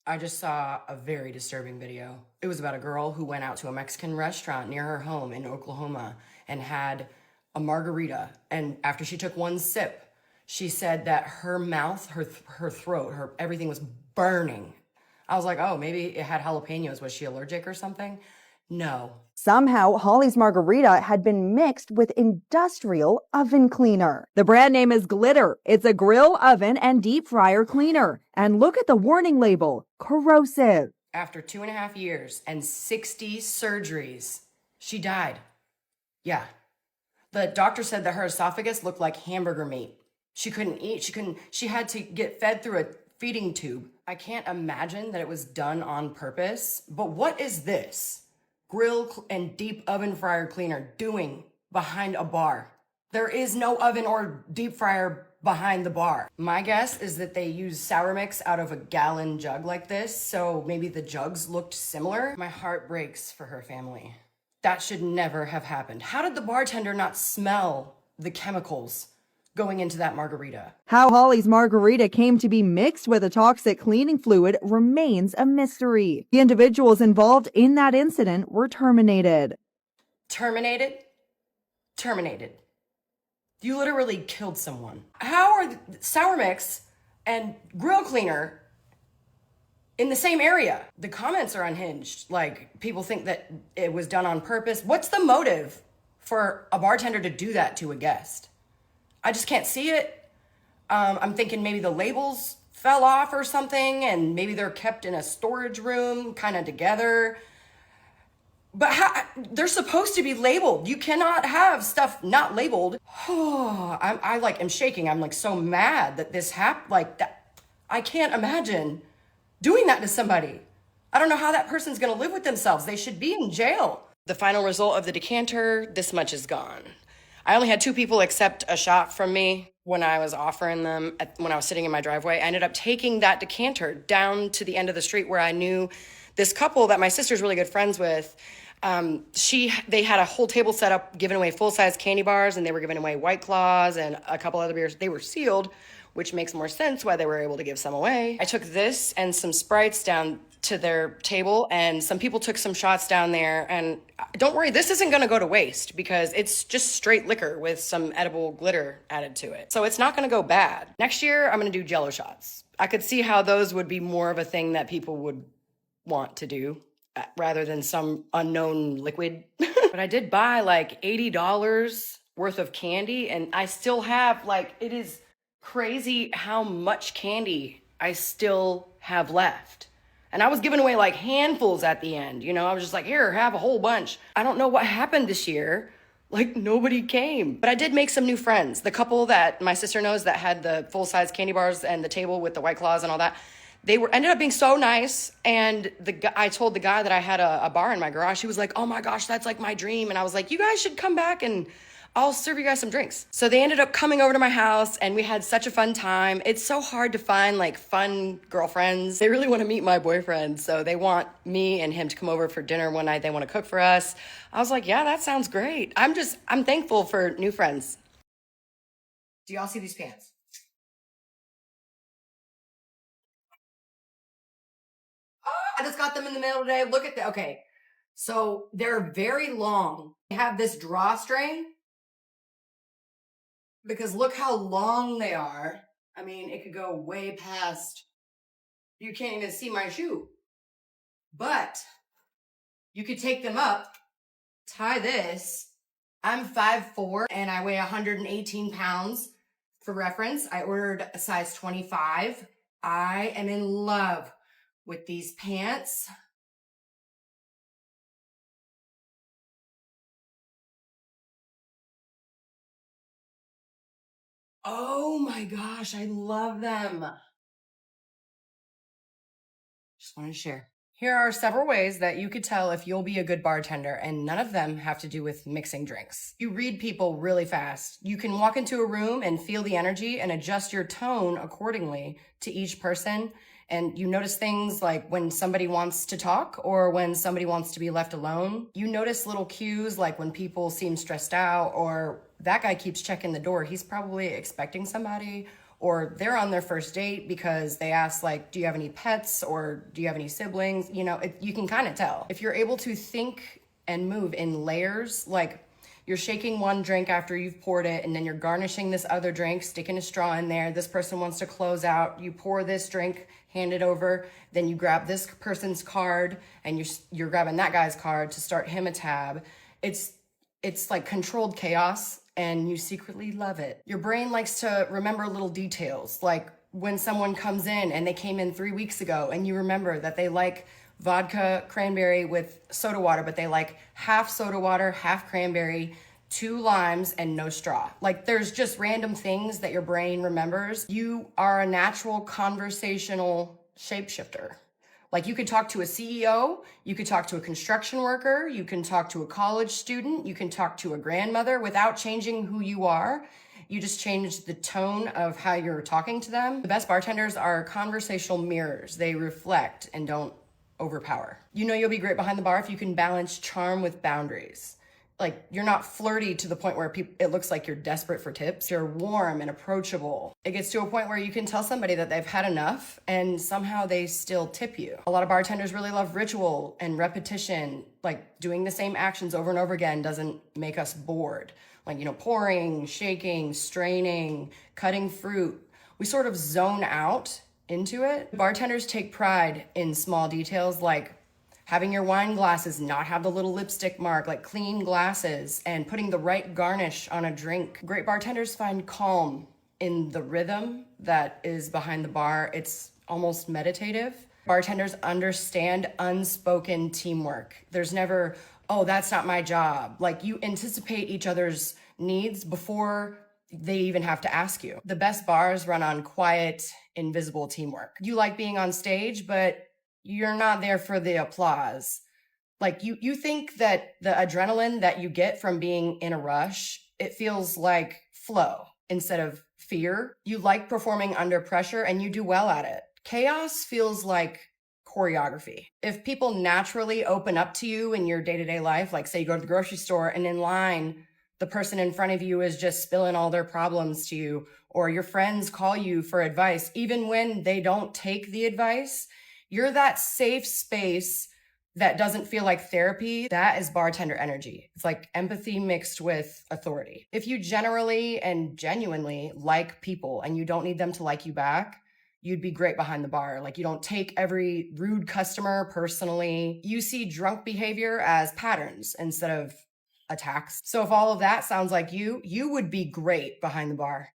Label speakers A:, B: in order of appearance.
A: I just saw a very disturbing video. It was about a girl who went out to a Mexican restaurant near her home in Oklahoma and had a margarita. And after she took one sip, she said that her mouth, her throat, her everything was burning. I was like, oh, maybe it had jalapenos. Was she allergic or something? No.
B: Somehow, Holly's margarita had been mixed with industrial oven cleaner. The brand name is Glitter. It's a grill, oven, and deep fryer cleaner. And look at the warning label, corrosive.
A: After 2.5 years and 60 surgeries, she died. Yeah. The doctor said that her esophagus looked like hamburger meat. She couldn't eat. She had to get fed through a feeding tube. I can't imagine that it was done on purpose. But what is this grill and deep oven fryer cleaner doing behind a bar? There is no oven or deep fryer behind the bar. My guess is that they use sour mix out of a gallon jug like this, so maybe the jugs looked similar. My heart breaks for her family. That should never have happened. How did the bartender not smell the chemicals going into that margarita?
B: How Holly's margarita came to be mixed with a toxic cleaning fluid remains a mystery. The individuals involved in that incident were terminated.
A: Terminated? Terminated. You literally killed someone. How are sour mix and grill cleaner in the same area? The comments are unhinged. Like, people think that it was done on purpose. What's the motive for a bartender to do that to a guest? I just can't see it. I'm thinking maybe the labels fell off or something, and maybe they're kept in a storage room kind of together. But they're supposed to be labeled. You cannot have stuff not labeled. I like am shaking. I'm like so mad that this happened. Like that, I can't imagine doing that to somebody. I don't know how that person's gonna live with themselves. They should be in jail. The final result of the decanter, this much is gone. I only had 2 people accept a shot from me when I was offering them, when I was sitting in my driveway. I ended up taking that decanter down to the end of the street where I knew this couple that my sister's really good friends with. They had a whole table set up, giving away full-size candy bars, and they were giving away White Claws and a couple other beers. They were sealed, which makes more sense why they were able to give some away. I took this and some Sprites down to their table, and some people took some shots down there. And don't worry, this isn't gonna go to waste because it's just straight liquor with some edible glitter added to it. So it's not gonna go bad. Next year, I'm gonna do Jello shots. I could see how those would be more of a thing that people would want to do rather than some unknown liquid. But I did buy like $80 worth of candy, and I still have, like, it is crazy how much candy I still have left. And I was giving away like handfuls at the end. You know, I was just like, here, have a whole bunch. I don't know what happened this year. Like, nobody came. But I did make some new friends. The couple that my sister knows that had the full-size candy bars and the table with the White Claws and all that, they ended up being so nice. And I told the guy that I had a bar in my garage. He was like, oh my gosh, that's like my dream. And I was like, you guys should come back and I'll serve you guys some drinks. So they ended up coming over to my house and we had such a fun time. It's so hard to find like fun girlfriends. They really want to meet my boyfriend. So they want me and him to come over for dinner one night. They want to cook for us. I was like, yeah, that sounds great. I'm thankful for new friends. Do y'all see these pants? I just got them in the mail today. Look at that. Okay. So they're very long. They have this drawstring because look how long they are. I mean, it could go way past, you can't even see my shoe. But you could take them up, tie this. I'm 5'4" and I weigh 118 pounds. For reference, I ordered a size 25. I am in love with these pants. Oh my gosh, I love them. Just want to share. Here are several ways that you could tell if you'll be a good bartender, and none of them have to do with mixing drinks. You read people really fast. You can walk into a room and feel the energy and adjust your tone accordingly to each person. And you notice things like when somebody wants to talk or when somebody wants to be left alone. You notice little cues like when people seem stressed out or that guy keeps checking the door. He's probably expecting somebody. or they're on their first date because they ask, like, do you have any pets or do you have any siblings? You know, you can kind of tell. If you're able to think and move in layers, like you're shaking one drink after you've poured it, and then you're garnishing this other drink, sticking a straw in there. This person wants to close out. You pour this drink, hand it over. Then you grab this person's card, and you're grabbing that guy's card to start him a tab. It's like controlled chaos, and you secretly love it. Your brain likes to remember little details, like when someone comes in and they came in 3 weeks ago, and you remember that they like vodka cranberry with soda water, but they like half soda water, half cranberry, 2 limes, and no straw. Like there's just random things that your brain remembers. You are a natural conversational shapeshifter. Like you could talk to a CEO, you could talk to a construction worker, you can talk to a college student, you can talk to a grandmother without changing who you are. You just change the tone of how you're talking to them. The best bartenders are conversational mirrors. They reflect and don't overpower. You know you'll be great behind the bar if you can balance charm with boundaries. Like you're not flirty to the point where it looks like you're desperate for tips. You're warm and approachable. It gets to a point where you can tell somebody that they've had enough and somehow they still tip you. A lot of bartenders really love ritual and repetition. Like doing the same actions over and over again doesn't make us bored. Like, you know, pouring, shaking, straining, cutting fruit. We sort of zone out into it. Bartenders take pride in small details like having your wine glasses not have the little lipstick mark, like clean glasses, and putting the right garnish on a drink. Great bartenders find calm in the rhythm that is behind the bar. It's almost meditative. Bartenders understand unspoken teamwork. There's never, oh, that's not my job. Like you anticipate each other's needs before they even have to ask you. The best bars run on quiet, invisible teamwork. You like being on stage, but you're not there for the applause. Like you think that the adrenaline that you get from being in a rush, it feels like flow instead of fear. You like performing under pressure and you do well at it. Chaos feels like choreography. If people naturally open up to you in your day-to-day life, like say you go to the grocery store and in line, the person in front of you is just spilling all their problems to you, or your friends call you for advice, even when they don't take the advice, you're that safe space that doesn't feel like therapy. That is bartender energy. It's like empathy mixed with authority. If you generally and genuinely like people and you don't need them to like you back, you'd be great behind the bar. Like you don't take every rude customer personally. You see drunk behavior as patterns instead of attacks. So if all of that sounds like you would be great behind the bar.